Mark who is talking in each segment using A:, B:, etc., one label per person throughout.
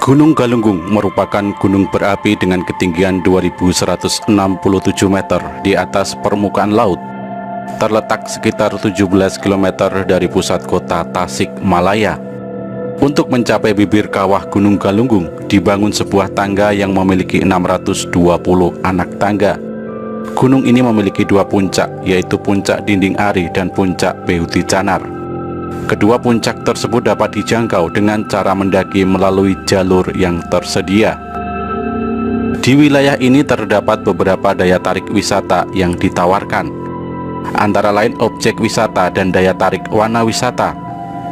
A: Gunung Galunggung merupakan gunung berapi dengan ketinggian 2167 meter di atas permukaan laut. Terletak sekitar 17 km dari pusat kota Tasikmalaya. Untuk mencapai bibir kawah Gunung Galunggung, dibangun sebuah tangga yang memiliki 620 anak tangga. Gunung ini memiliki dua puncak, yaitu Puncak Dinding Ari dan Puncak Behuti Canar. Kedua puncak tersebut dapat dijangkau dengan cara mendaki melalui jalur yang tersedia. Di wilayah ini terdapat beberapa daya tarik wisata yang ditawarkan, antara lain objek wisata dan daya tarik wana wisata,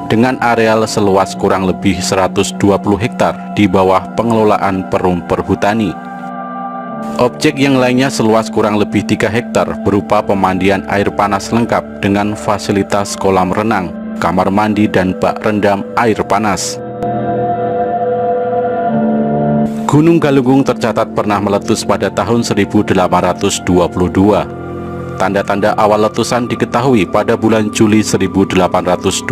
A: dengan areal seluas kurang lebih 120 hektar di bawah pengelolaan Perum Perhutani. Objek yang lainnya seluas kurang lebih 3 hektar berupa pemandian air panas lengkap dengan fasilitas kolam renang, kamar mandi, dan bak rendam air panas. Gunung Galunggung tercatat pernah meletus pada tahun 1822. Tanda-tanda awal letusan diketahui pada bulan Juli 1822,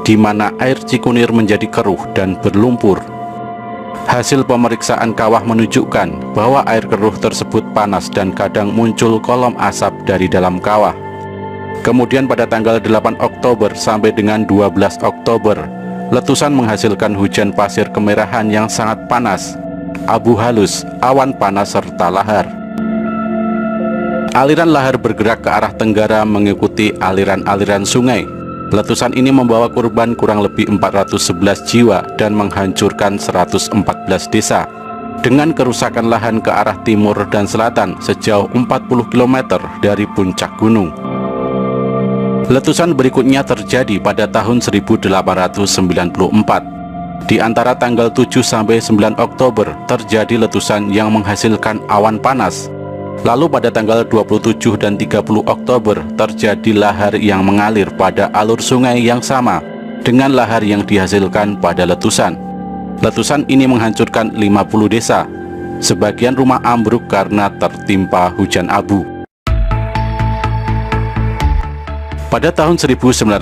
A: di mana air Cikunir menjadi keruh dan berlumpur. Hasil pemeriksaan kawah menunjukkan bahwa air keruh tersebut panas dan kadang muncul kolom asap dari dalam kawah. Kemudian pada tanggal 8 Oktober sampai dengan 12 Oktober, letusan menghasilkan hujan pasir kemerahan yang sangat panas, abu halus, awan panas, serta lahar. Aliran lahar bergerak ke arah tenggara mengikuti aliran-aliran sungai. Letusan ini membawa korban kurang lebih 411 jiwa dan menghancurkan 114 desa, dengan kerusakan lahan ke arah timur dan selatan sejauh 40 km dari puncak gunung. Letusan berikutnya terjadi pada tahun 1894. Di antara tanggal 7 sampai 9 Oktober terjadi letusan yang menghasilkan awan panas. Lalu pada tanggal 27 dan 30 Oktober terjadi lahar yang mengalir pada alur sungai yang sama dengan lahar yang dihasilkan pada letusan. Letusan ini menghancurkan 50 desa. Sebagian rumah ambruk karena tertimpa hujan abu. Pada tahun 1918,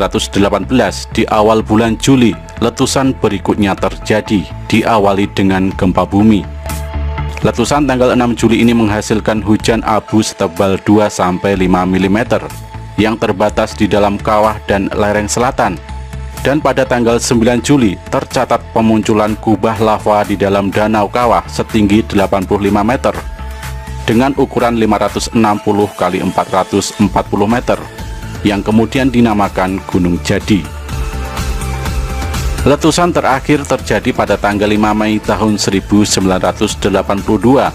A: di awal bulan Juli, letusan berikutnya terjadi, diawali dengan gempa bumi. Letusan tanggal 6 Juli ini menghasilkan hujan abu setebal 2-5 mm yang terbatas di dalam kawah dan lereng selatan. Dan pada tanggal 9 Juli tercatat pemunculan kubah lava di dalam danau kawah setinggi 85 meter dengan ukuran 560 x 440 meter yang kemudian dinamakan Gunung Jadi. Letusan terakhir terjadi pada tanggal 5 Mei tahun 1982,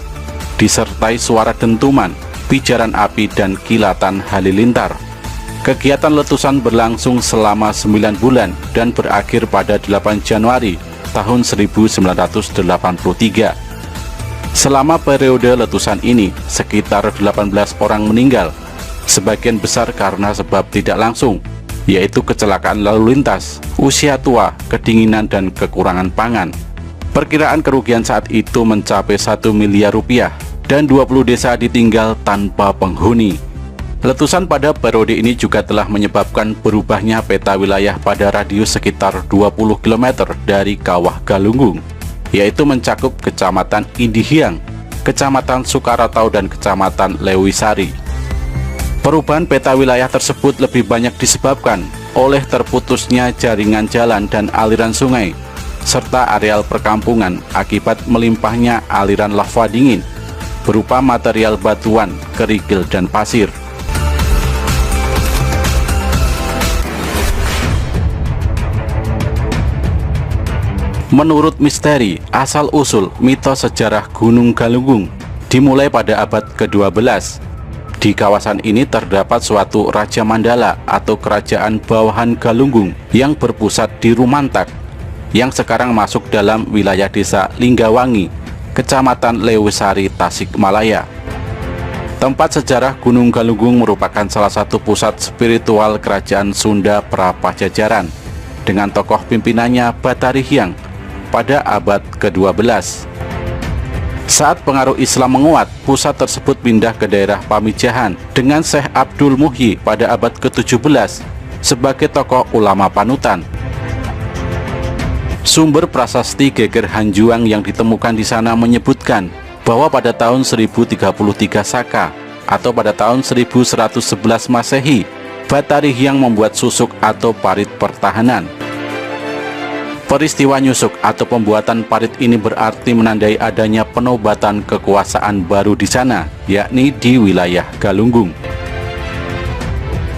A: disertai suara dentuman, pijaran api, dan kilatan halilintar. Kegiatan letusan berlangsung selama 9 bulan dan berakhir pada 8 Januari tahun 1983. Selama periode letusan ini, sekitar 18 orang meninggal, sebagian besar karena sebab tidak langsung, yaitu kecelakaan lalu lintas, usia tua, kedinginan, dan kekurangan pangan. Perkiraan kerugian saat itu mencapai 1 miliar rupiah dan 20 desa ditinggal tanpa penghuni. Letusan pada periode ini juga telah menyebabkan berubahnya peta wilayah pada radius sekitar 20 km dari Kawah Galunggung, yaitu mencakup Kecamatan Indihiang, Kecamatan Sukaratau, dan Kecamatan Lewisari. Perubahan peta wilayah tersebut lebih banyak disebabkan oleh terputusnya jaringan jalan dan aliran sungai, serta areal perkampungan akibat melimpahnya aliran lava dingin berupa material batuan, kerikil, dan pasir. Menurut misteri, asal-usul mitos sejarah Gunung Galunggung dimulai pada abad ke-12. Di kawasan ini terdapat suatu Raja Mandala atau kerajaan bawahan Galunggung yang berpusat di Rumantak, yang sekarang masuk dalam wilayah desa Linggawangi, Kecamatan Lewisari, Tasikmalaya. Tempat sejarah Gunung Galunggung merupakan salah satu pusat spiritual kerajaan Sunda Prapajajaran, dengan tokoh pimpinannya Batari Hyang pada abad ke-12. Saat pengaruh Islam menguat, pusat tersebut pindah ke daerah Pamijahan dengan Syekh Abdul Muhyi pada abad ke-17 sebagai tokoh ulama panutan. Sumber prasasti Geger Hanjuang yang ditemukan di sana menyebutkan bahwa pada tahun 1033 Saka atau pada tahun 1111 Masehi, Batari Hyang membuat susuk atau parit pertahanan. Peristiwa nyusuk atau pembuatan parit ini berarti menandai adanya penobatan kekuasaan baru di sana, yakni di wilayah Galunggung.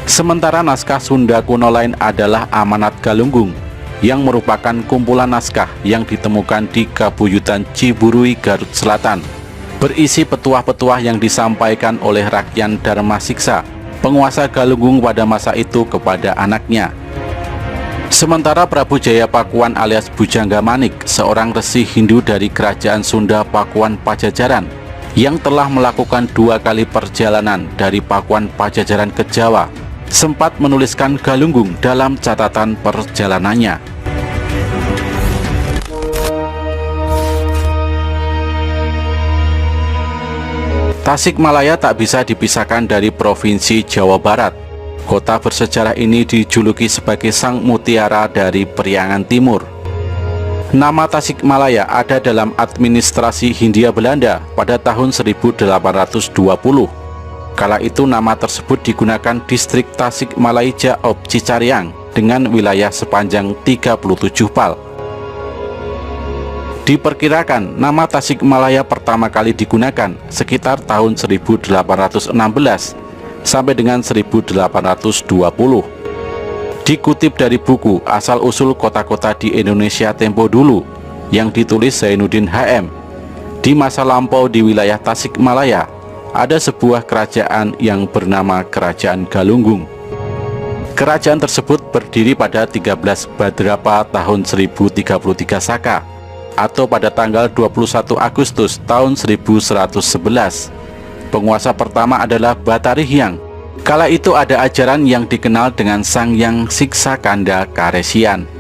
A: Sementara naskah Sunda kuno lain adalah Amanat Galunggung, yang merupakan kumpulan naskah yang ditemukan di Kabuyutan Ciburui, Garut Selatan, berisi petuah-petuah yang disampaikan oleh Rakyan Darmasiksa, penguasa Galunggung pada masa itu kepada anaknya. Sementara Prabu Jaya Pakuan alias Bujangga Manik, seorang resi Hindu dari kerajaan Sunda Pakuan Pajajaran, yang telah melakukan 2 kali perjalanan dari Pakuan Pajajaran ke Jawa, sempat menuliskan Galunggung dalam catatan perjalanannya. Tasikmalaya tak bisa dipisahkan dari Provinsi Jawa Barat. Kota bersejarah ini dijuluki sebagai Sang Mutiara dari Priangan Timur. Nama Tasikmalaya ada dalam administrasi Hindia Belanda pada tahun 1820. Kala itu nama tersebut digunakan distrik Tasikmalaya of Cicariang dengan wilayah sepanjang 37 pal. Diperkirakan nama Tasikmalaya pertama kali digunakan sekitar tahun 1816 sampai dengan 1820. Dikutip dari buku Asal-Usul Kota-Kota di Indonesia Tempo Dulu yang ditulis Zainuddin HM, di masa lampau di wilayah Tasikmalaya ada sebuah kerajaan yang bernama Kerajaan Galunggung. Kerajaan tersebut berdiri pada 13 Badrapa tahun 1033 Saka atau pada tanggal 21 Agustus tahun 1111. Penguasa pertama adalah Batari Hyang. Kala itu ada ajaran yang dikenal dengan Sang Yang Siksakanda Karesian.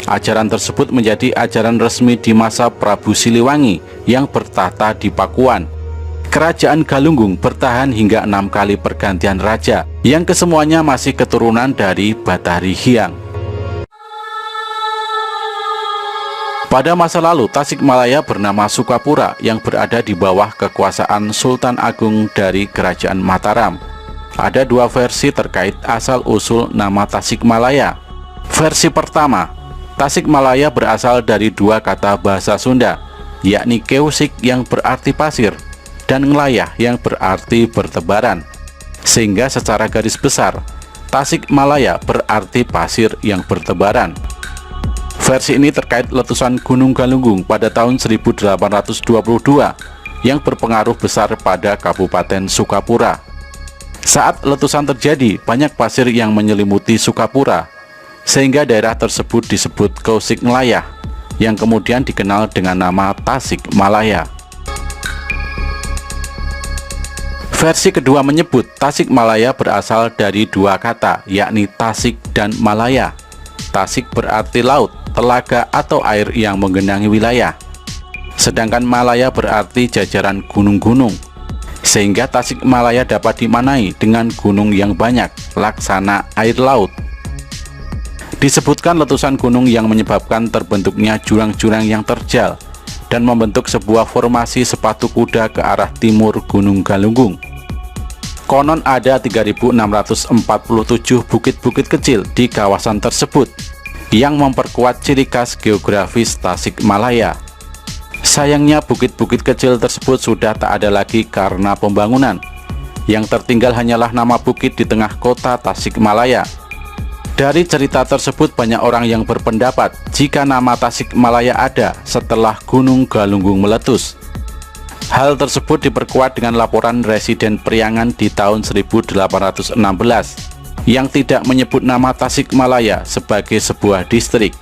A: Ajaran tersebut menjadi ajaran resmi di masa Prabu Siliwangi yang bertahta di Pakuan. Kerajaan Galunggung bertahan hingga 6 kali pergantian raja, yang kesemuanya masih keturunan dari Batari Hyang. Pada masa lalu, Tasikmalaya bernama Sukapura yang berada di bawah kekuasaan Sultan Agung dari Kerajaan Mataram. Ada 2 versi terkait asal-usul nama Tasikmalaya. Versi pertama, Tasikmalaya berasal dari 2 kata bahasa Sunda, yakni keusik yang berarti pasir dan ngelayah yang berarti bertebaran. Sehingga secara garis besar, Tasikmalaya berarti pasir yang bertebaran. Versi ini terkait letusan Gunung Galunggung pada tahun 1822 yang berpengaruh besar pada Kabupaten Sukapura. Saat letusan terjadi, banyak pasir yang menyelimuti Sukapura, sehingga daerah tersebut disebut Keusik Ngelayah, yang kemudian dikenal dengan nama Tasikmalaya. Versi kedua menyebut Tasikmalaya berasal dari 2 kata, yakni Tasik dan Malaya. Tasik berarti laut, telaga atau air yang menggenangi wilayah. Sedangkan Malaya berarti jajaran gunung-gunung. Sehingga Tasikmalaya dapat dimaknai dengan gunung yang banyak, laksana air laut. Disebutkan letusan gunung yang menyebabkan terbentuknya jurang-jurang yang terjal dan membentuk sebuah formasi sepatu kuda ke arah timur Gunung Galunggung. Konon ada 3.647 bukit-bukit kecil di kawasan tersebut yang memperkuat ciri khas geografis Tasikmalaya. Sayangnya bukit-bukit kecil tersebut sudah tak ada lagi karena pembangunan. Yang tertinggal hanyalah nama bukit di tengah kota Tasikmalaya. Dari cerita tersebut banyak orang yang berpendapat jika nama Tasikmalaya ada setelah Gunung Galunggung meletus. Hal tersebut diperkuat dengan laporan residen Priangan di tahun 1816 yang tidak menyebut nama Tasikmalaya sebagai sebuah distrik.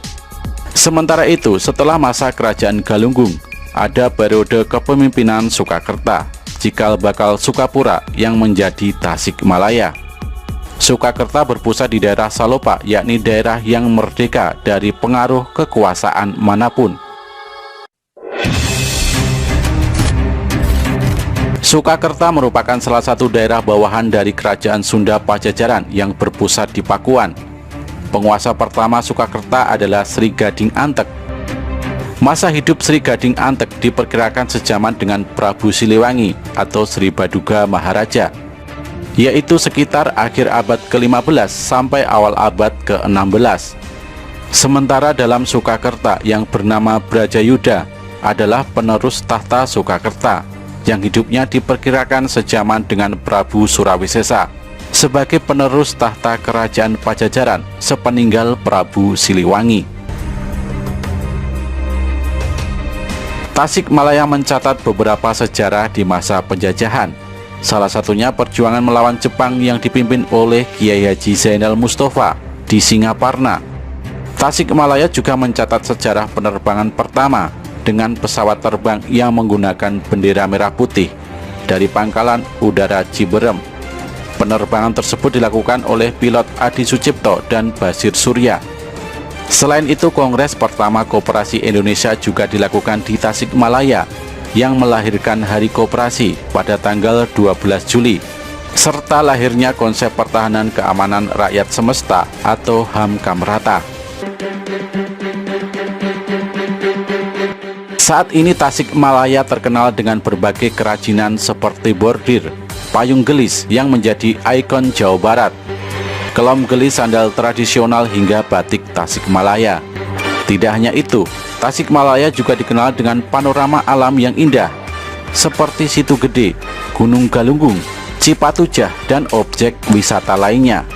A: Sementara itu, setelah masa kerajaan Galunggung, ada periode kepemimpinan Sukakerta, cikal bakal Sukapura yang menjadi Tasikmalaya. Sukakerta berpusat di daerah Salopa, yakni daerah yang merdeka dari pengaruh kekuasaan manapun. Sukakerta merupakan salah satu daerah bawahan dari Kerajaan Sunda Pajajaran yang berpusat di Pakuan. Penguasa pertama Sukakerta adalah Sri Gading Antek. Masa hidup Sri Gading Antek diperkirakan sejaman dengan Prabu Siliwangi atau Sri Baduga Maharaja, yaitu sekitar akhir abad ke-15 sampai awal abad ke-16. Sementara dalam Sukakerta yang bernama Brajayuda adalah penerus tahta Sukakerta yang hidupnya diperkirakan sejaman dengan Prabu Surawisesa sebagai penerus tahta kerajaan Pajajaran sepeninggal Prabu Siliwangi. Tasikmalaya mencatat beberapa sejarah di masa penjajahan. Salah satunya perjuangan melawan Jepang yang dipimpin oleh Kiai Haji Zainal Mustafa di Singaparna. Tasikmalaya juga mencatat sejarah penerbangan pertama dengan pesawat terbang yang menggunakan bendera merah putih dari Pangkalan Udara Ciberem. Penerbangan tersebut dilakukan oleh pilot Adi Sucipto dan Basir Surya. Selain itu, Kongres pertama Koperasi Indonesia juga dilakukan di Tasikmalaya yang melahirkan Hari Koperasi pada tanggal 12 Juli, serta lahirnya konsep pertahanan keamanan rakyat semesta atau HAM Kamrata. Saat ini Tasikmalaya terkenal dengan berbagai kerajinan seperti bordir, payung gelis yang menjadi ikon Jawa Barat, kelom gelis sandal tradisional hingga batik Tasikmalaya. Tidak hanya itu, Tasikmalaya juga dikenal dengan panorama alam yang indah seperti Situ Gede, Gunung Galunggung, Cipatujah, dan objek wisata lainnya.